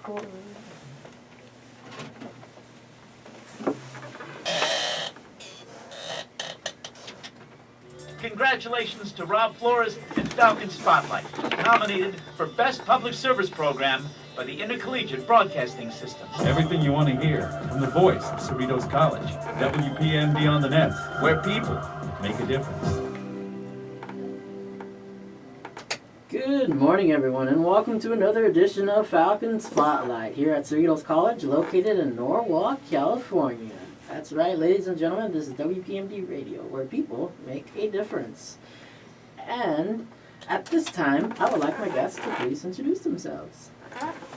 Cool. Congratulations to Rob Flores and Falcon Spotlight, nominated for Best Public Service Program by the Intercollegiate Broadcasting System. Everything you want to hear from the voice of Cerritos College, WPMD on the net, where people make a difference. Good morning, everyone, and welcome to another edition of Falcon Spotlight here at Cerritos College, located in Norwalk, California. That's right, ladies and gentlemen, this is WPMD Radio, where people make a difference. And at this time, I would like my guests to please introduce themselves.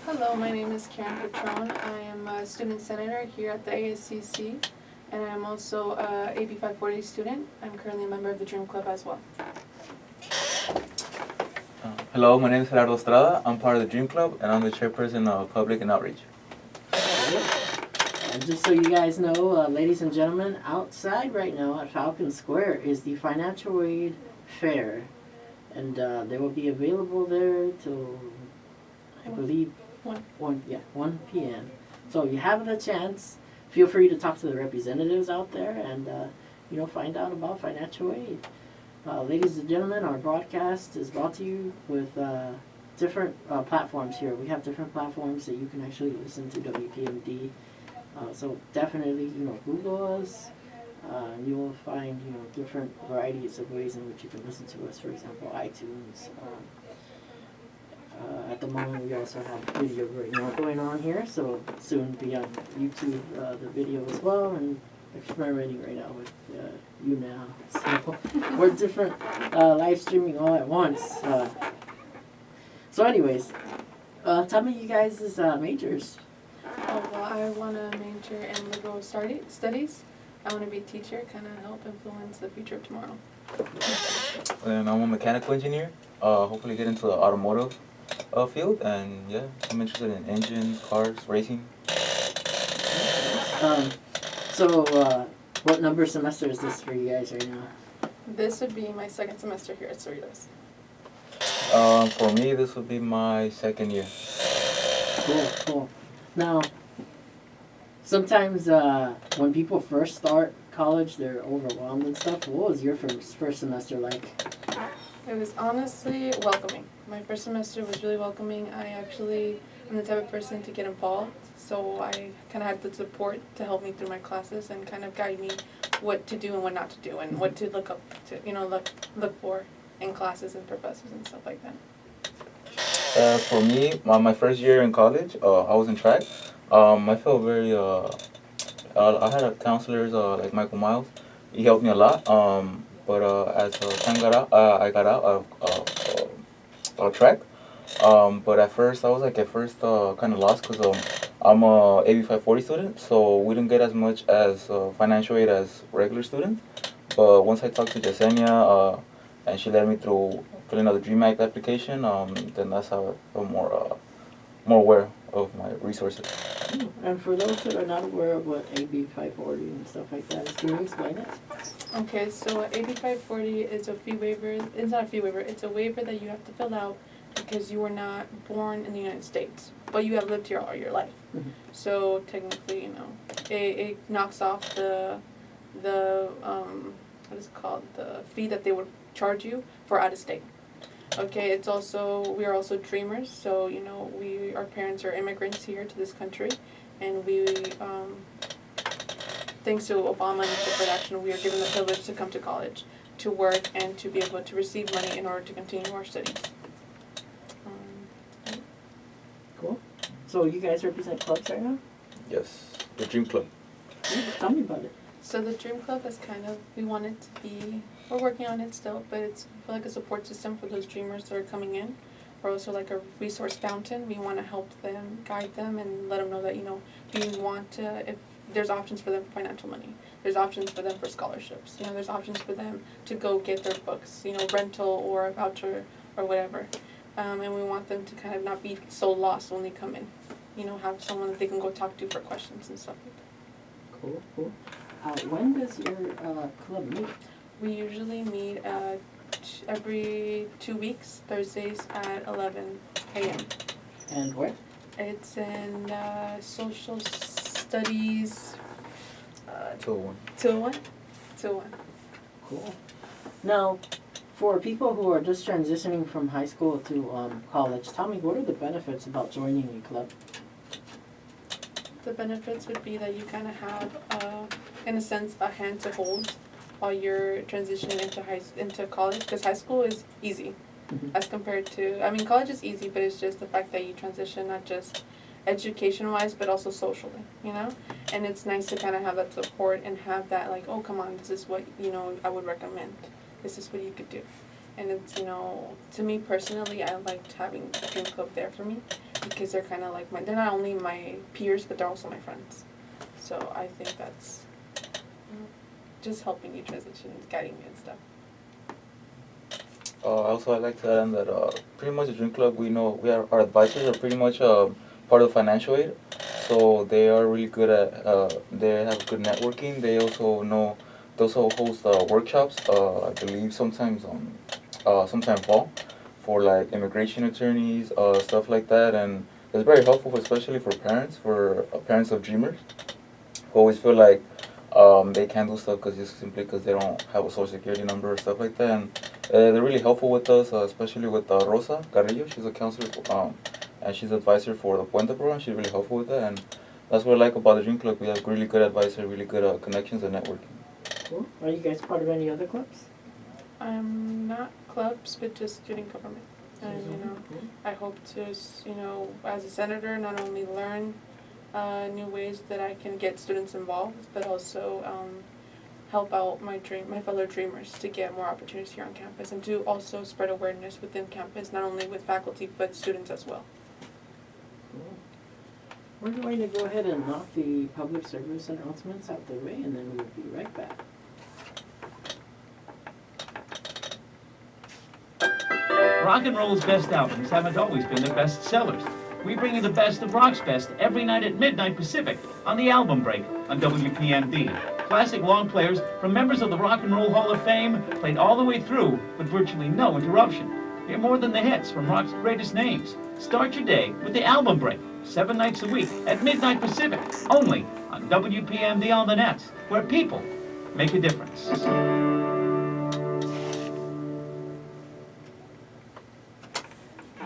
Hello, my name is Karen Patron. I am a student senator here at the ASCC, and I'm also a AB 540 student. I'm currently a member of the Dream Club as well. Hello, my name is Gerardo Estrada. I'm part of the Dream Club, and I'm the chairperson of Public and Outreach. And just so you guys know, ladies and gentlemen, outside right now at Falcon Square is the Financial Aid Fair. And they will be available there till, I believe, 1 p.m. So if you have the chance, feel free to talk to the representatives out there and, find out about financial aid. Ladies and gentlemen, our broadcast is brought to you with different platforms here. We have different platforms that you can actually listen to WPMD. So definitely, Google us. You will find, different varieties of ways in which you can listen to us. For example, iTunes. At the moment, we also have video right now going on here. So soon be on YouTube, the video as well, and experimenting right now with you now. So we're different live streaming all at once. So anyways, tell me you guys' majors. Oh, well, I want to major in liberal studies. I want to be a teacher, kind of help influence the future of tomorrow. And I'm a mechanical engineer. Hopefully get into the automotive field, and yeah, I'm interested in engines, cars, racing. So what number semester is this for you guys right now? This would be my second semester here at Cerritos. For me, this would be my second year. Cool. Now, sometimes when people first start college, they're overwhelmed and stuff. What was your first semester like? It was honestly welcoming. My first semester was really welcoming. I actually am the type of person to get involved, so I kind of had the support to help me through my classes and kind of guide me what to do and what not to do and what to look up to, look for in classes and professors and stuff like that. For me, my first year in college, I was in track. I felt very, I had counselors like Michael Miles. He helped me a lot. But as time got out, I got out of track. But at first, I was kind of lost because I'm a AB 540 student, so we didn't get as much as financial aid as regular students. But once I talked to Yesenia, and she led me through filling out the DREAM Act application, then that's how I felt more aware of my resources. And for those that are not aware of what AB 540 and stuff like that is, can you explain it? Okay, so AB 540 is a fee waiver. It's not a fee waiver. It's a waiver that you have to fill out because you were not born in the United States, but you have lived here all your life. Mm-hmm. So technically, it knocks off the what is it called? The fee that they would charge you for out of state. Okay, we are also dreamers, so our parents are immigrants here to this country, and we thanks to Obama and Affirmative Action, we are given the privilege to come to college, to work, and to be able to receive money in order to continue our studies. Cool. So you guys represent clubs right now? Yes, the Dream Club. Tell me about it. So the Dream Club is we want it to be, we're working on it still, but it's like a support system for those dreamers that are coming in. We're also like a resource fountain. We want to help them, guide them, and let them know that, if there's options for them for financial money. There's options for them for scholarships. There's options for them to go get their books, rental or a voucher or whatever. And we want them to kind of not be so lost when they come in. Have someone that they can go talk to for questions and stuff like that. Cool. When does your club meet? We usually meet every 2 weeks, Thursdays at 11 a.m. And where? It's in social studies. 201. 201? 201. Cool. Now, for people who are just transitioning from high school to college, tell me, what are the benefits about joining a club? The benefits would be that you kind of have, in a sense, a hand to hold while you're transitioning into college, because high school is easy as compared to, I mean, college is easy, but it's just the fact that you transition not just education-wise, but also socially, you know? And it's nice to kind of have that support and have that, like, oh, come on, this is what, you know, I would recommend. This is what you could do. And it's, you know, to me personally, I liked having the dream club there for me, because they're kind of like they're not only my peers, but they're also my friends. So I think that's, you know, just helping you transition, guiding you and stuff. Also, I'd like to add on that pretty much the Dream Club, we know our advisors are pretty much part of financial aid, so they are really good at, they have good networking. They also host workshops, I believe sometimes sometime fall, for like immigration attorneys, stuff like that, and it's very helpful, especially for parents of dreamers who always feel like they can't do stuff simply because they don't have a social security number or stuff like that. And they're really helpful with us, especially with Rosa Carrillo. She's a counselor, and she's an advisor for the Puente program. She's really helpful with that, and that's what I like about the Dream Club. We have really good advisor, really good connections and networking. Cool. Are you guys part of any other clubs? Not clubs, but just student government. And, you know, I hope to, you know, as a senator, not only learn new ways that I can get students involved, but also help out my fellow dreamers to get more opportunities here on campus, and to also spread awareness within campus, not only with faculty, but students as well. Cool. We're going to go ahead and knock the public service announcements out the way, and then we'll be right back. Rock and roll's best albums haven't always been the best sellers. We bring you the best of rock's best every night at midnight Pacific on the Album Break on WPMD. Classic long players from members of the Rock and Roll Hall of Fame played all the way through with virtually no interruption. Hear more than the hits from rock's greatest names. Start your day with the Album Break, 7 nights a week at midnight Pacific, only on WPMD on the net, where people make a difference.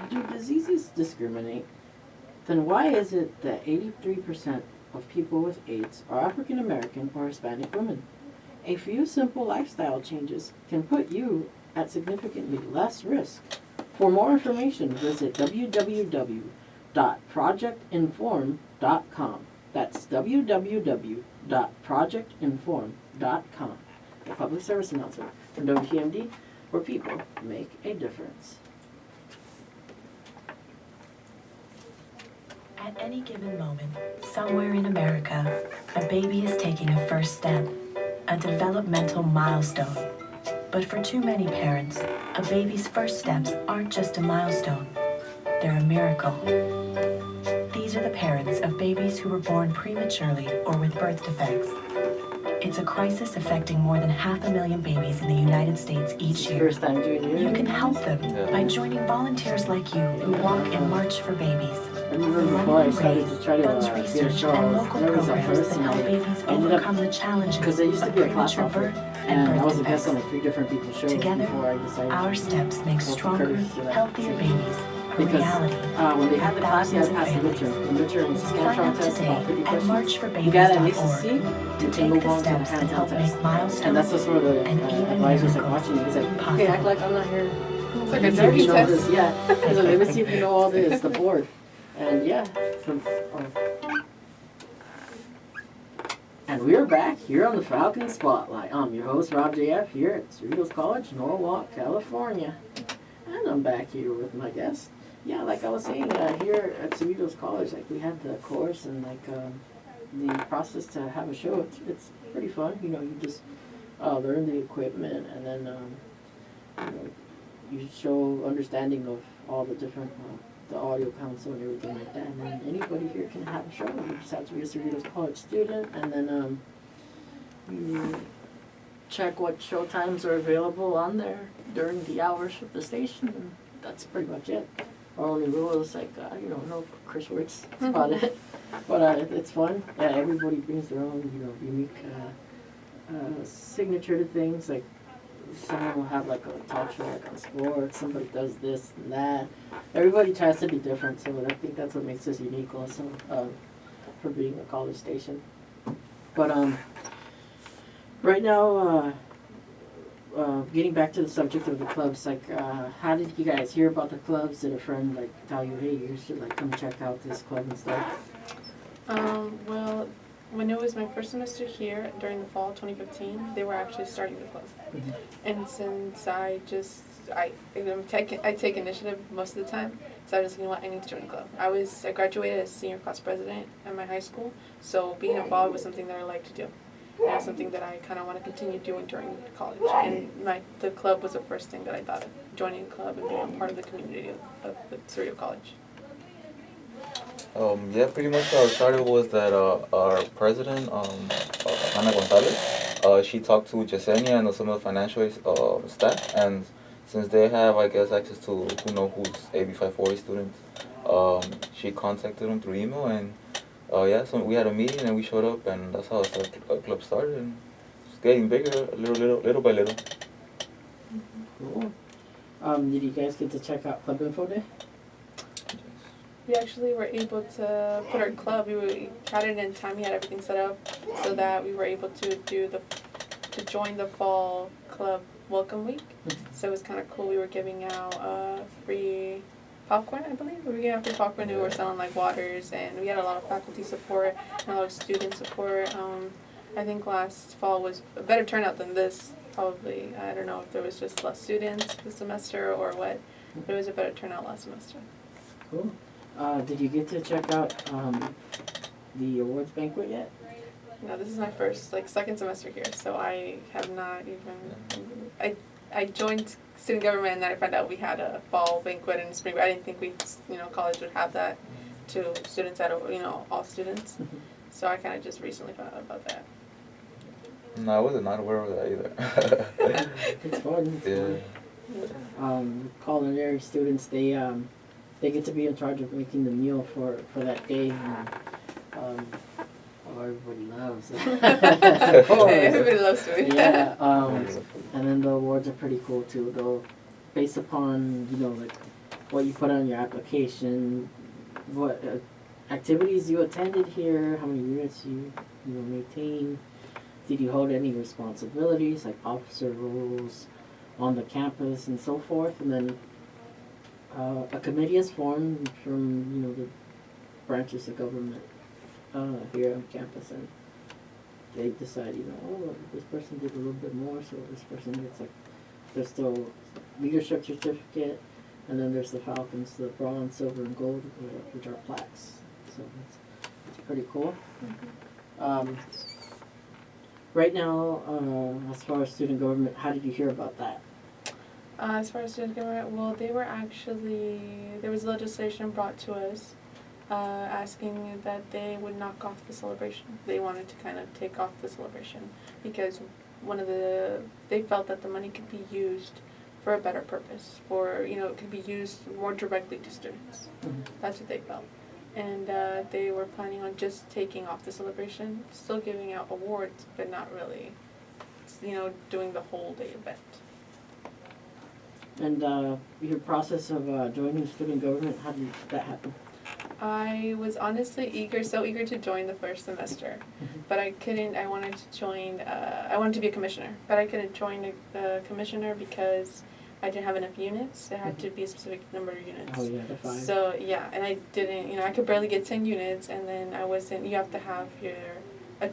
Do diseases discriminate? Then why is it that 83% of people with AIDS are African American or Hispanic women? A few simple lifestyle changes can put you at significantly less risk. For more information, visit www.projectinform.com. That's www.projectinform.com. A public service announcement from WPMD, where people make a difference. At any given moment, somewhere in America, a baby is taking a first step, a developmental milestone. But for too many parents, a baby's first steps aren't just a milestone, they're a miracle. These are the parents of babies who were born prematurely or with birth defects. It's a crisis affecting more than 500,000 babies in the United States each year. First time doing it. You can help them by joining volunteers like you who walk and march for babies. I remember before I started to try to Funds get a research show, and I was local nervous at programs first, that and help I babies ended overcome up, the challenges because there used to of be a class premature offer, birth and and I birth was a guest on defects. like 3 different people's shows Together, before I decided our to steps make stronger, Curtis to that. healthier babies a Because reality. when they had the class, you had to pass the Thousands of midterm. The midterm was a Sign Scantron up test, about 50 today at questions. You got at least a marchforbabies.org C, you to can take move the on to the steps that hands-on help test. make And milestones that's just where the and even advisor's like miracles watching you. He's like, okay, possible. act like I'm not here. It's like a Let's see if driving you know test. this. Yeah. He's like, let's see if you know all this, the board. And yeah. And we're back here on the Falcon Spotlight. I'm your host, Rob JF, here at Cerritos College, Norwalk, California. And I'm back here with my guest. Yeah, like I was saying, here at Cerritos College, like we had the course and like the process to have a show. It's pretty fun. You know, you just learn the equipment, and then you know, you show understanding of all the different the audio console and everything like that. And then anybody here can have a show. You just have to be a Cerritos College student, and then you check what show times are available on there during the hours of the station, and that's pretty much it. Our only rule is like, no curse words. That's about it. But it's fun. Yeah, everybody brings their own, unique signature to things. Like someone will have like a talk show like on sports. Somebody does this and that. Everybody tries to be different. So I think that's what makes us unique, also, for being a college station. But right now. Getting back to the subject of the clubs, like, how did you guys hear about the clubs? Did a friend like tell you, hey, you should like come check out this club and stuff? Well, when it was my first semester here during the fall 2015, they were actually starting the club. Mm-hmm. And since I take initiative most of the time, so I was just, I need to join a club. I graduated as senior class president at my high school, so being involved was something that I like to do. Something that I kind of want to continue doing during college. And the club was the first thing that I thought of, joining a club and being a part of the community of the Cerrito College. Yeah, pretty much how it started was that our president, Ana Gonzalez, she talked to Yesenia and some of the financial staff, and since they have, I guess, access to who's AB 540 students, she contacted them through email, and so we had a meeting and we showed up, and that's how the club started, and it's getting bigger little by little. Cool. Did you guys get to check out Club Info Day? We actually were able to put our club, we had it in time, we had everything set up so that we were able to join the fall club welcome week. So it was kind of cool. We were giving out free popcorn, I believe. We were giving out free popcorn, and we were selling like waters, and we had a lot of faculty support and a lot of student support. I think last fall was a better turnout than this, probably. I don't know if there was just less students this semester or what, but it was a better turnout last semester. Cool. Did you get to check out the awards banquet yet? No, this is my second semester here, so I have not even. I joined student government, and then I found out we had a fall banquet and spring. I didn't think college would have that to students all students. So I kind of just recently found out about that. No, I was not aware of that either. It's fun. It's fun. Culinary students, they get to be in charge of making the meal for that day. And, everybody loves it. Everybody loves food. Yeah. And then the awards are pretty cool too. Though, based upon like what you put on your application, what activities you attended here, how many units you maintain, did you hold any responsibilities like officer roles on the campus and so forth, and then a committee is formed from the branches of government here on campus, and they decide, this person did a little bit more, so this person gets there's still leadership certificate, and then there's the Falcons, the bronze, silver, and gold, which are plaques. So it's pretty cool. Mm-hmm. Right now, as far as student government, how did you hear about that? As far as student government, well, there was legislation brought to us asking that they would knock off the celebration. They wanted to kind of take off the celebration because they felt that the money could be used for a better purpose, it could be used more directly to students. Mm-hmm. That's what they felt. And they were planning on just taking off the celebration, still giving out awards, but not really, doing the whole day event. And your process of joining student government, how did that happen? I was honestly so eager to join the first semester, but I couldn't. I wanted to join. I wanted to be a commissioner, but I couldn't join a commissioner because I didn't have enough units. It had to be a specific number of units. Oh yeah, the 5. So yeah, and I didn't. I could barely get 10 units, and then I wasn't. You have to have a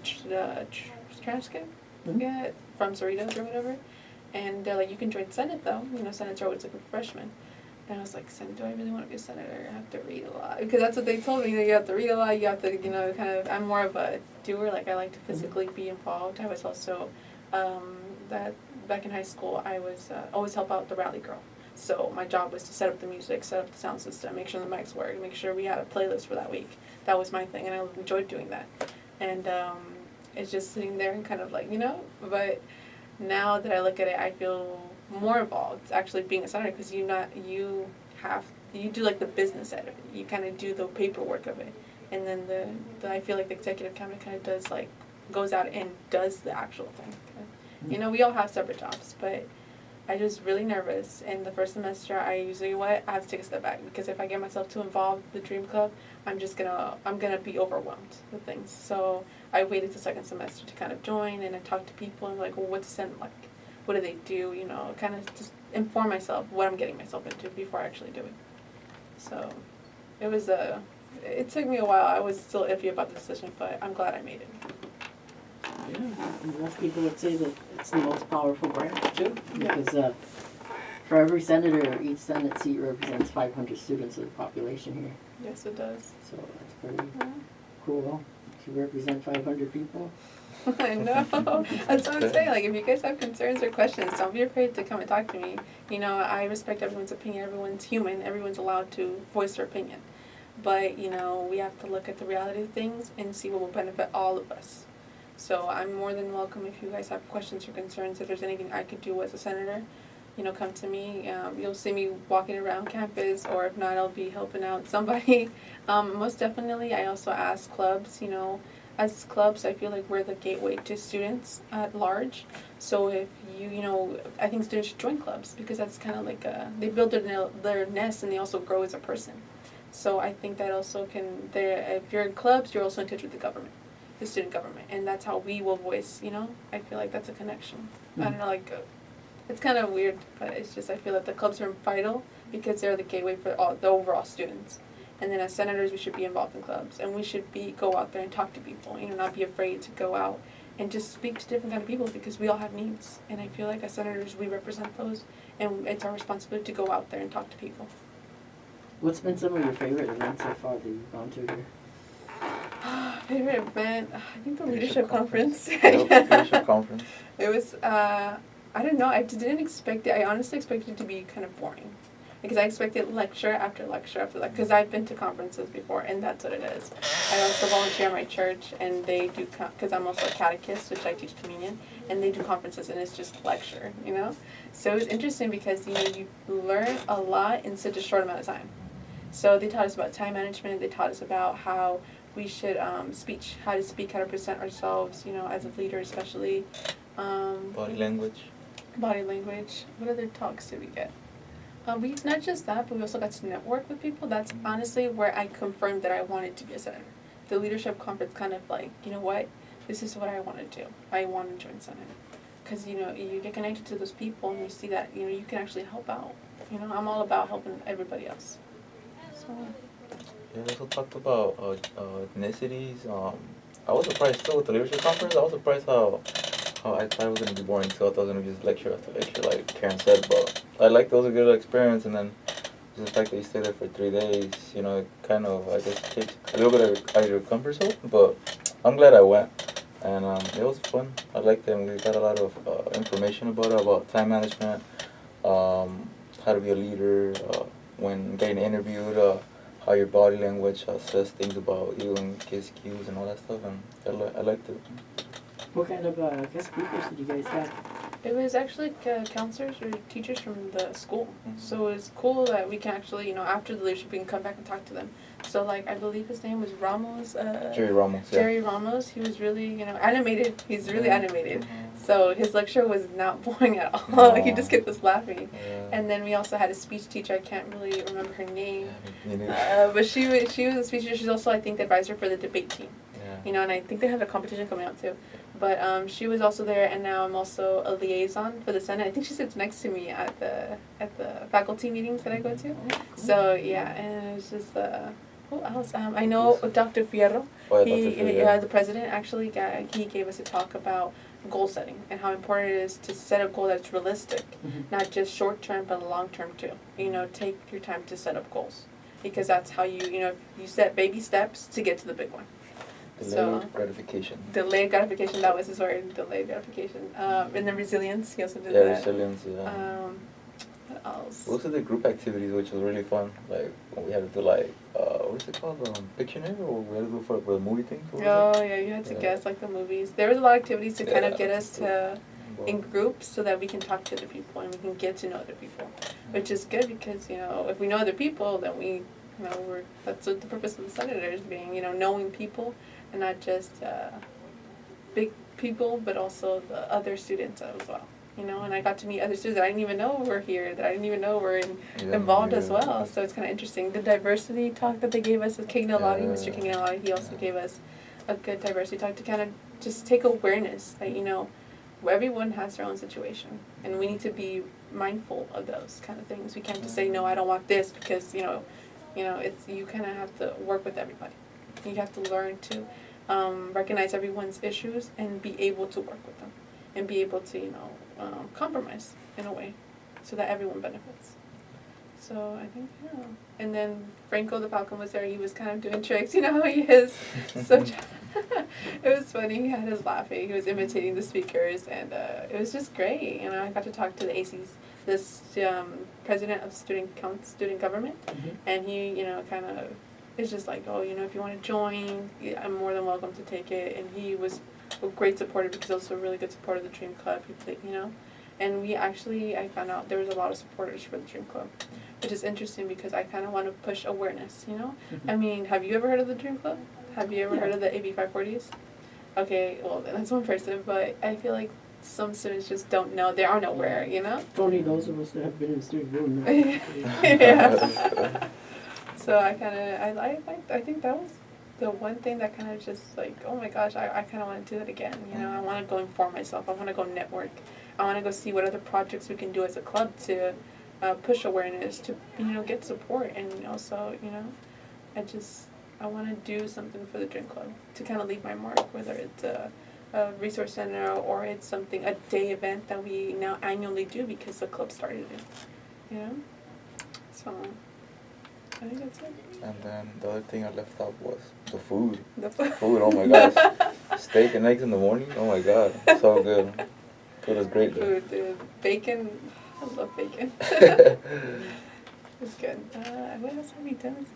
transcript from Cerritos or whatever, and they're like, you can join Senate though. Senate's always looking for freshmen. And I was like, do I really want to be a senator? I have to read a lot. Because that's what they told me. You have to read a lot. You have to, kind of, I'm more of a doer. Like, I like to physically be involved. I was also, that back in high school, I was always help out the rally girl. So my job was to set up the music, set up the sound system, make sure the mics work, make sure we had a playlist for that week. That was my thing, and I enjoyed doing that. And it's just sitting there and kind of like, but now that I look at it, I feel more involved actually being a senator because you have you do like the business side of it. You kind of do the paperwork of it, and then the I feel like the executive cabinet kind of does like goes out and does the actual thing. You know, we all have separate jobs, but I was really nervous. And the first semester, I usually I have to take a step back, because if I get myself too involved with the Dream Club, I'm gonna be overwhelmed with things. So I waited the second semester to kind of join, and I talked to people and like, well, what's Senate like? What do they do? You know, kind of just inform myself what I'm getting myself into before I actually do it. So it was it took me a while. I was still iffy about the decision, but I'm glad I made it. Yeah, and most people would say that it's the most powerful branch too, because for every senator, each Senate seat represents 500 students of the population here. Yes, it does. So that's pretty cool. To represent 500 people. I know. That's what I'm saying. Like, if you guys have concerns or questions, don't be afraid to come and talk to me. You know, I respect everyone's opinion. Everyone's human. Everyone's allowed to voice their opinion. But, you know, we have to look at the reality of things and see what will benefit all of us. So I'm more than welcome if you guys have questions or concerns. If there's anything I could do as a senator, you know, come to me. You'll see me walking around campus, or if not, I'll be helping out somebody. Most definitely, I also ask clubs, you know, as clubs, I feel like we're the gateway to students at large. So if you know, I think students should join clubs, because that's kind of like they build their nest, and they also grow as a person. So I think that also if you're in clubs, you're also in touch with the government, the student government, and that's how we will voice, you know. I feel like that's a connection. I don't know, like, it's kind of weird, but it's just, I feel that the clubs are vital because they're the gateway for all the overall students. And then as senators, we should be involved in clubs, and we should go out there and talk to people, you know, not be afraid to go out and just speak to different kind of people, because we all have needs. And I feel like as senators, we represent those, and it's our responsibility to go out there and talk to people. What's been some of your favorite events so far that you've gone to here? Favorite event? I think the leadership conference. Yep, leadership conference. It was, I don't know, I didn't expect it. I honestly expected it to be kind of boring. Because I expected lecture after lecture after lecture. Because I've been to conferences before, and that's what it is. I also volunteer at my church, and they do, because I'm also a catechist, which I teach communion, and they do conferences, and it's just lecture, you know? So it was interesting because, you know, you learn a lot in such a short amount of time. So they taught us about time management. They taught us about how we should how to speak, how to present ourselves, you know, as a leader especially. Body language. Body language. What other talks did we get? We not just that, but we also got to network with people. That's honestly where I confirmed that I wanted to be a senator. The leadership conference kind of like, you know what, this is what I want to do. I want to join Senate. Because, you know, you get connected to those people and you see that, you know, you can actually help out. You know, I'm all about helping everybody else. So. Yeah, they also talked about ethnicities. I was surprised too with the leadership conference. I was surprised how I thought it was going to be boring too. I thought it was going to be just lecture after lecture, like Karen said. But I liked it was a good experience, and then just the fact that you stayed there for 3 days, you know, it kind of, I guess, takes a little bit out of your comfort zone. But I'm glad I went, and it was fun. I liked it, and we got a lot of information about time management, how to be a leader, when getting interviewed, how your body language says things about you and kiss cues and all that stuff, and I liked it. What kind of guest speakers did you guys have? It was actually counselors or teachers from the school. So it was cool that we can actually, you know, after the leadership, we can come back and talk to them. So, like, I believe his name was Ramos. Jerry Ramos, yeah. Jerry Ramos. He was really, you know, animated. He's really animated. So his lecture was not boring at all. No. He just kept us laughing. Yeah. And then we also had a speech teacher. I can't really remember her name. Yeah, But she was a speech teacher. She's also, I think, the advisor for the debate team. yeah. You know, and I think they have a competition coming out too. But she was also there, and now I'm also a liaison for the Senate. I think she sits next to me at the faculty meetings that I go to. So yeah, and it was just who else? I know Dr. Fierro. Oh, yeah, The president actually he gave us a talk about goal setting and how important it is to set a goal that's realistic, not just short term but long term too. You know, take your time to set up goals, because that's how you set baby steps to get to the big one. Delayed gratification. Delayed gratification, that was his word, delayed gratification. And then resilience, he also did Yeah, that. resilience, yeah. What else? We also did group activities, which was really fun. Like, when we had to do, like, what's it called? Pictionary? Or we had to do for the movie thing? Oh, yeah, you had to guess, like, the movies. There was a lot of activities to kind of get us to in groups so that we can talk to other people and we can get to know other people. which is good because, you know, if we know other people, then we, you know, that's what the purpose of the senators being, you know, knowing people and not just big people, but also the other students as well. You know, and I got to meet other students that I didn't even know were here, that I didn't even know were involved as well. So it's kind of interesting. The diversity talk that they gave us with Mr. Kignalati, he also gave us a good diversity talk to kind of just take awareness that, you know, everyone has their own situation, and we need to be mindful of those kind of things. We can't just say, no, I don't want this, because, you know, it's, you kind of have to work with everybody. You have to learn to recognize everyone's issues and be able to work with them and be able to, you know, compromise in a way so that everyone benefits. So I think, yeah. And then Franco the Falcon was there. He was kind of doing tricks. You know how he is. So it was funny. He had us laughing. He was imitating the speakers, and it was just great. You know, I got to talk to the ACs, this president of student government, and he, you know, kind of is just like, oh, you know, if you want to join, I'm more than welcome to take it. And he was a great supporter because also a really good supporter of the Dream Club. You know. And we actually, I found out there was a lot of supporters for the Dream Club, which is interesting because I kind of want to push awareness, you know? I mean, have you ever heard of the Dream Club? Have you ever heard of the AB 540s? Okay, well, that's one person, but I feel like some students just don't know. They aren't aware, you know? Only those of us that have been in the student room. Yeah. So I kind of, I think that was the one thing that kind of just like, oh my gosh, I kind of want to do that again, you know? I want to go inform myself. I want to go network. I want to go see what other projects we can do as a club to push awareness, to, you know, get support, and also, you know, I want to do something for the Dream Club to kind of leave my mark, whether it's a resource center or it's something, a day event that we now annually do because the club started it, you know? So I think that's it. And then the other thing I left out was the food. The food. Food, oh my gosh. Steak and eggs in the morning, oh my god, so good. Food was great though. Food, dude. Bacon, I love bacon. It's good. What else have we done?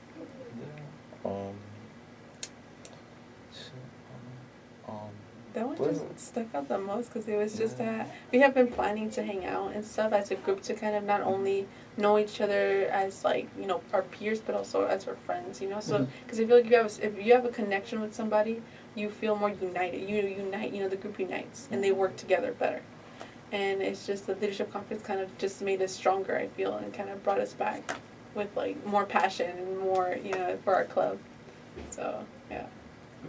That one just stuck out the most because it was just that we have been planning to hang out and stuff as a group to kind of not only know each other as, like, you know, our peers, but also as our friends, you know. So because I feel like if you have a connection with somebody, you feel more united. You unite, you know, the group unites and they work together better. And it's just the leadership conference kind of just made us stronger, I feel, and kind of brought us back with, like, more passion and more, you know, for our club. So, yeah.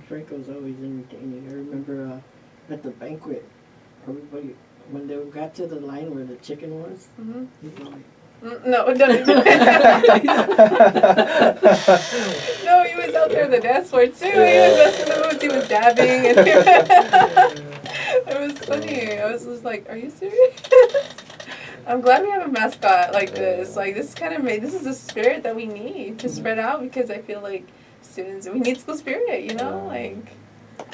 Franco's always entertaining. I remember at the banquet, everybody, when they got to the line where the chicken was, he was like, no, don't do it. No, he was out there on the dance floor too. He was messing the moves. He was dabbing, and it was funny. I was just like, "Are you serious?" I'm glad we have a mascot like this. Like, this kind of this is the spirit that we need to spread out, because I feel like students, we need school spirit. You know, like,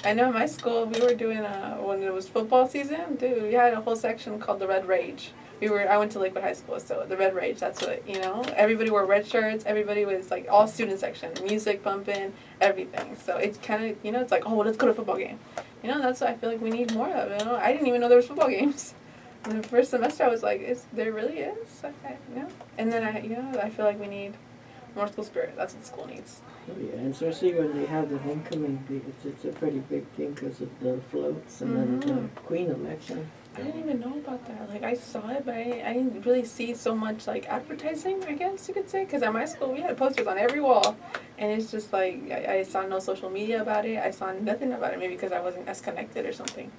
I know in my school we were doing when it was football season, dude, we had a whole section called the Red Rage. I went to Lakewood High School, so the Red Rage, that's what, you know, everybody wore red shirts, everybody was, like, all student section, music bumping, everything. So it's kind of, you know, it's like, oh, well, let's go to a football game. You know, that's what I feel like we need more of, you know. I didn't even know there was football games. In the first semester, I was like, there really is? Okay, you know? And then, I feel like we need more school spirit. That's what school needs. oh yeah, and especially when they have the homecoming, it's a pretty big thing because of the floats and then the queen election. I didn't even know about that. Like, I saw it, but I didn't really see so much, like, advertising, I guess you could say. Because at my school, we had posters on every wall. And it's just like, I saw no social media about it. I saw nothing about it, maybe because I wasn't as connected or something.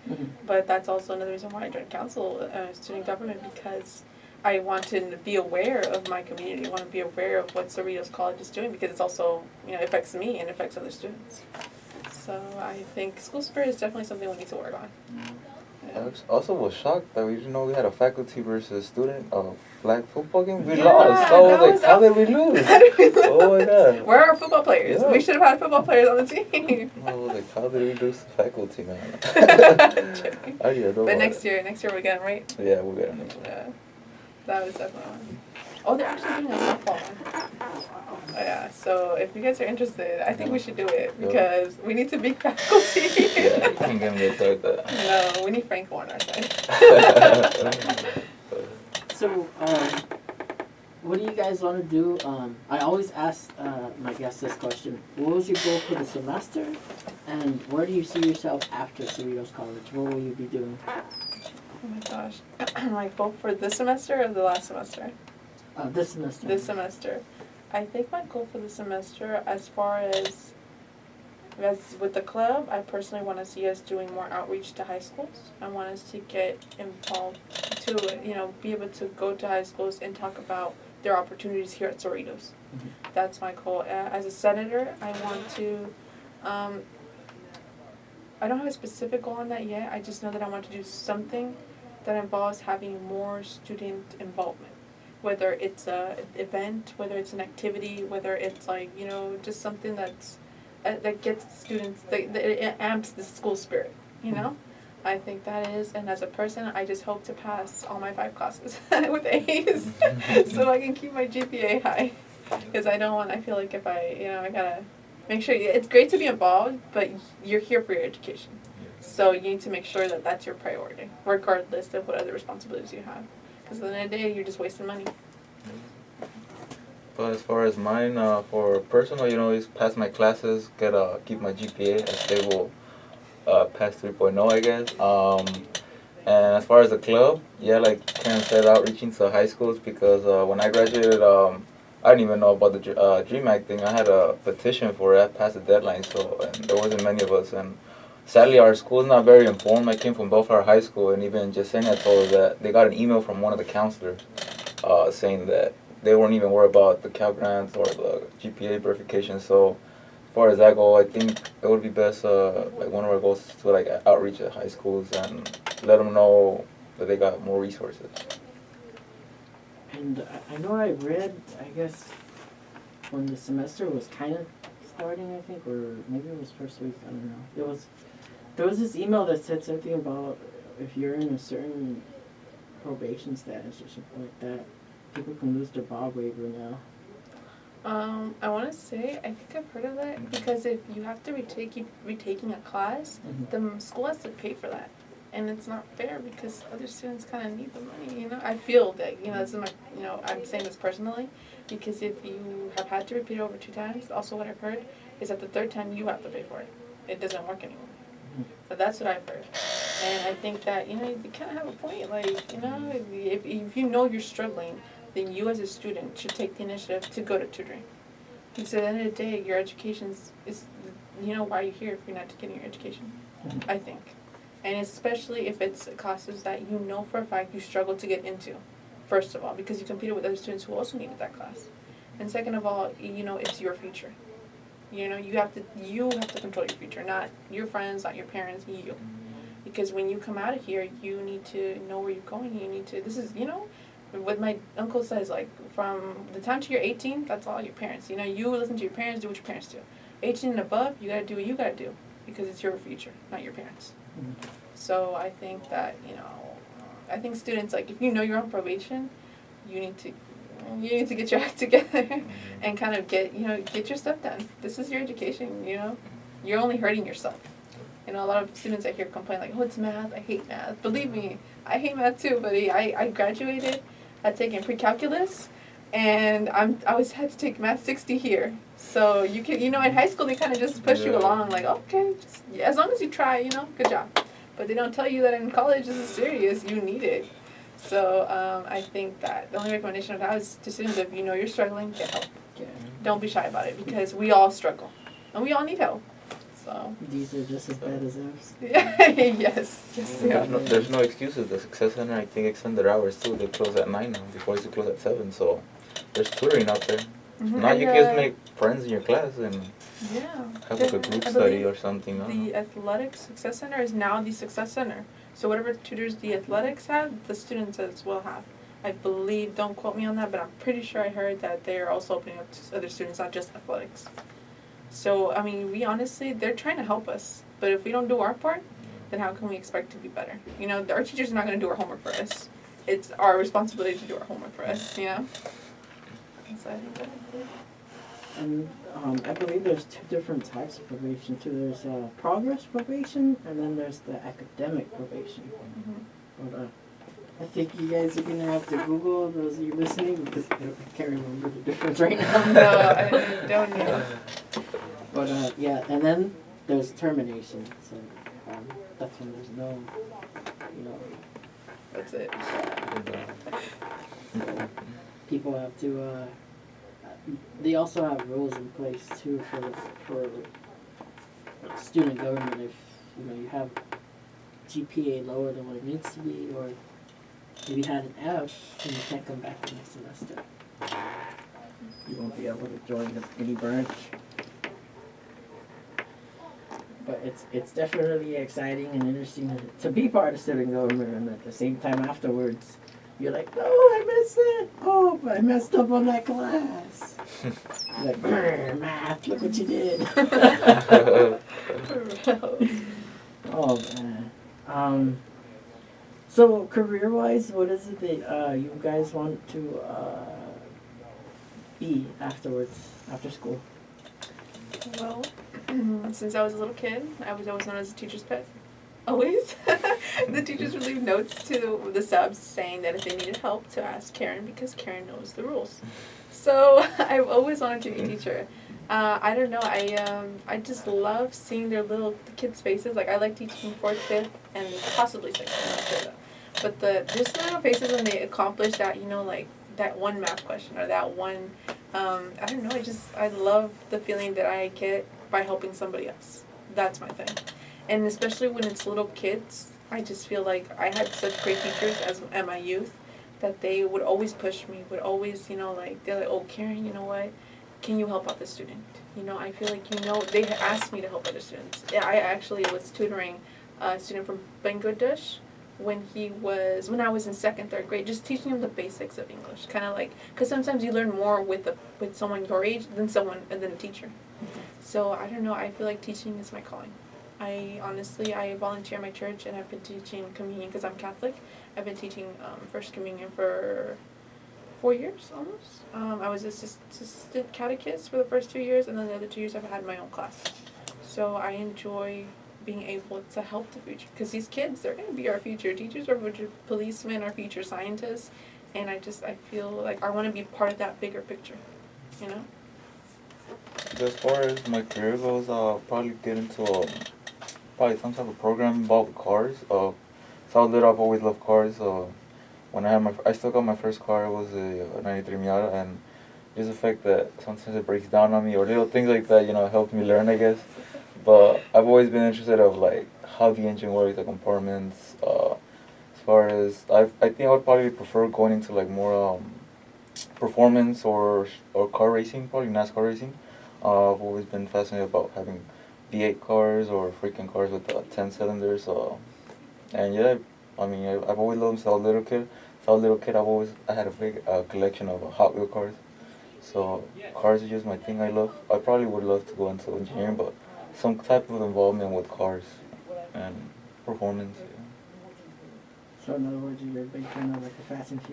But that's also another reason why I joined council, student government, because I want to be aware of my community. I want to be aware of what Cerritos College is doing, because it's also, you know, it affects me and affects other students. So I think school spirit is definitely something we need to work on. I also was shocked that we didn't know we had a faculty versus student flag football game. We lost. So I was like, how did we lose? Oh my god. Where are our football players? Yeah. We should have had football players on the team. I was like, how did we lose the faculty, man? But next year we'll get them, right? Yeah, we'll get them next year. Yeah. That was definitely one. Oh, they're actually doing a softball one. Oh, yeah, so if you guys are interested, I think we should do it, because we need to be faculty. Yeah, you can't get them to start that. No, we need Franco on our side. So, what do you guys want to do? I always ask my guests this question. What was your goal for the semester? And where do you see yourself after Cerritos College? What will you be doing? Oh my gosh. Like both for this semester or the last semester? This semester. This semester. I think my goal for the semester, as far as with the club, I personally want to see us doing more outreach to high schools. I want us to get involved to, be able to go to high schools and talk about their opportunities here at Cerritos. Mhm. That's my goal. As a senator, I want to, I don't have a specific goal on that yet. I just know that I want to do something that involves having more student involvement. Whether it's an event, whether it's an activity, whether it's just something that gets students, that it amps the school spirit, I think that is, and as a person, I just hope to pass all my 5 classes with A's so I can keep my GPA high. Because I feel like if I gotta make sure, it's great to be involved, but you're here for your education. So you need to make sure that that's your priority, regardless of what other responsibilities you have. Because at the end of the day, you're just wasting money. But as far as mine, for personal, is pass my classes, keep my GPA a stable, past 3.0, I guess. And as far as the club, yeah, like Karen said, outreaching to high schools because when I graduated, I didn't even know about the Dream Act thing. I had a petition for it. I passed the deadline, and there wasn't many of us. And sadly, our school's not very informed. I came from Bellflower High School, and even Yesenia told us that they got an email from one of the counselors saying that they weren't even worried about the Cal Grants or the GPA verification. So as far as that goal, I think it would be best, one of our goals is to outreach at high schools and let them know that they got more resources. And I know I read, I guess, when the semester was kind of starting, I think, or maybe it was first week, I don't know. There was this email that said something about if you're in a certain probation status or something like that, people can lose their Bob waiver now. I want to say, I think I've heard of that, because if you have to keep retaking a class, the school has to pay for that. And it's not fair because other students kind of need the money, I feel that, this is my, I'm saying this personally, because if you have had to repeat it over 2 times, also what I've heard is that the 3rd time you have to pay for it. It doesn't work anymore. So that's what I've heard. And I think that, you kind of have a point. If you know you're struggling, then you as a student should take the initiative to go to tutoring. Because at the end of the day, your education is why you're here if you're not getting your education, I think. And especially if it's classes that you know for a fact you struggle to get into, first of all, because you competed with other students who also needed that class. And second of all, it's your future. You have to control your future, not your friends, not your parents, you. Because when you come out of here, you need to know where you're going. You need to, what my uncle says, from the time till you're 18, that's all your parents. You listen to your parents, do what your parents do. 18 and above, you gotta do what you gotta do, because it's your future, not your parents. So I think that, I think students, if you know you're on probation, you need to get your act together and kind of get your stuff done. This is your education, You're only hurting yourself. A lot of students I hear complain oh, it's math, I hate math. Believe me, I hate math too, buddy. I graduated, I'd taken pre-calculus, and I always had to take math 60 here. So you can, in high school they kind of just push you along, okay, just, as long as you try, good job. But they don't tell you that in college this is serious, you need it. So I think that the only recommendation I have is to students, if you're struggling, get help. Yeah. Don't be shy about it, because we all struggle, and we all need help. So. These are just as bad as ours. Yes, they are. There's no excuses. The Success Center, I think, extended hours too. They close at 9 now. Before, used to close at 7. So there's tutoring out there. Now you can make friends in your class and have a group study or something. The Athletic Success Center is now the Success Center. So whatever tutors the athletics have, the students as well have. I believe, don't quote me on that, but I'm pretty sure I heard that they're also opening up to other students, not just athletics. So, they're trying to help us. But if we don't do our part, then how can we expect to be better? Our teachers are not going to do our homework for us. It's our responsibility to do our homework for us, So I think that's it. And I believe there's 2 different types of probation too. There's progress probation, and then there's the academic probation. But I think you guys are gonna have to Google those of you listening because I can't remember the difference right now. No, I don't know. But yeah, and then there's termination. So that's when there's no, you know, That's it. people have to. They also have rules in place too for student government. If you know you have GPA lower than what it needs to be, or if you had an F, then you can't come back the next semester. You won't be able to join any branch. But it's definitely exciting and interesting to be part of student government, and at the same time afterwards, you're like, no, I missed it. Oh, but I messed up on that class. You're like, "Brr, math, look what you did." Oh man. So career-wise, what is it that you guys want to be afterwards, after school? Well, since I was a little kid, I was always known as a teacher's pet. Always. The teachers would leave notes to the subs saying that if they needed help to ask Karen because Karen knows the rules. So I've always wanted to be a teacher. I don't know. I just love seeing the kids' faces. Like I like teaching 4th, 5th, and possibly 6th. I'm not sure though. But just the little faces when they accomplish that, you know, like that one math question or that one. I don't know. I love the feeling that I get by helping somebody else. That's my thing. And especially when it's little kids, I just feel like I had such great teachers at my youth that they would always push me, would always, you know, like, they're like, oh, Karen, you know what, can you help out the student? You know, I feel like, you know, they asked me to help other students. Yeah, I actually was tutoring a student from Bangladesh when I was in 2nd, 3rd grade, just teaching him the basics of English, kind of like, because sometimes you learn more with someone your age than a teacher. So, I don't know, I feel like teaching is my calling. I volunteer at my church, and I've been teaching communion because I'm Catholic. I've been teaching First Communion for 4 years almost. I was assistant catechist for the first 2 years, and then the other 2 years I've had my own class. So I enjoy being able to help the future, because these kids, they're going to be our future teachers, our future policemen, our future scientists, and I feel like I want to be part of that bigger picture, you know? As far as my career goes, I'll probably get into probably some type of program involved with cars. So I was little, I've always loved cars. When I still got my first car, it was a 93 Miata, and just the fact that sometimes it breaks down on me or little things like that, you know, helped me learn, I guess. But I've always been interested of like how the engine works, the compartments. As far as I think I would probably prefer going into like more performance or car racing, probably NASCAR racing. I've always been fascinated about having V8 cars or freaking cars with 10 cylinders. And yeah, I mean, I've always loved them since I was a little kid. Since I was a little kid, I had a big collection of Hot Wheel cars. So cars are just my thing I love. I probably would love to go into engineering, but some type of involvement with cars and performance. Yeah. So in other words, you're a big fan of like the Fast and Furious.